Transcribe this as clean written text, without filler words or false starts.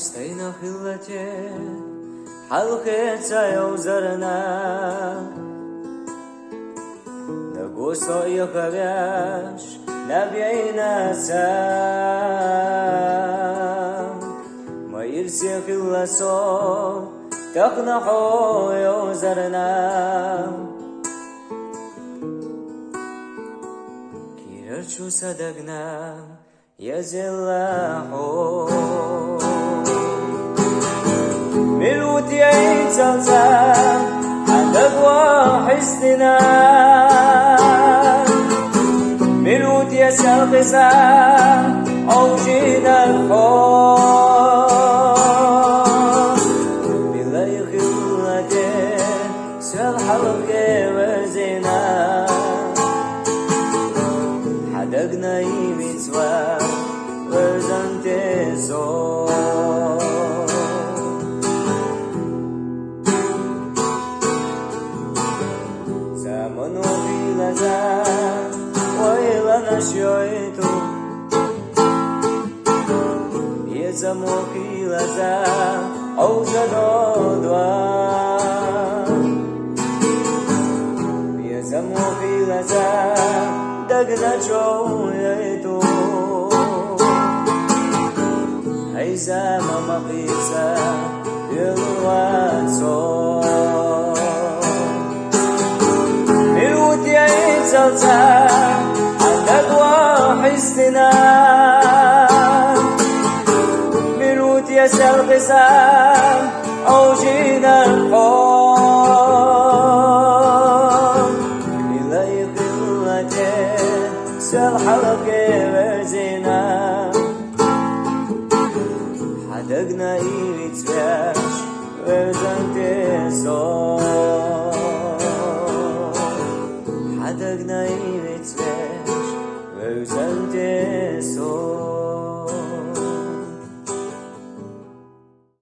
استينا خلتي حلقة يوزرنا نقوسو يخبيش نبينا سام ما يرسي خلصو تقنحو يوزرنا كيرشو صدقنا يزلحو ملوت يتلزم عندك وحسنا ملوت يسلقزم أوجينا الحب بلا يخلك سالحلق وزنا حدقنا يمتوى وزنت زور زمن في لزام ويلنا شويتو يزمو في لزام أو جدودوا يزمو في لزام دقنا شويتو هيزا ماما قيسا يلواتو ملوت يتلزم عندك وحسنا ملوت يسلقزم أوجينا الحب إلا يخلتي سالحلق وزنا حدقنا يتباش وزنت صور حدقنا يتباش وزنت صور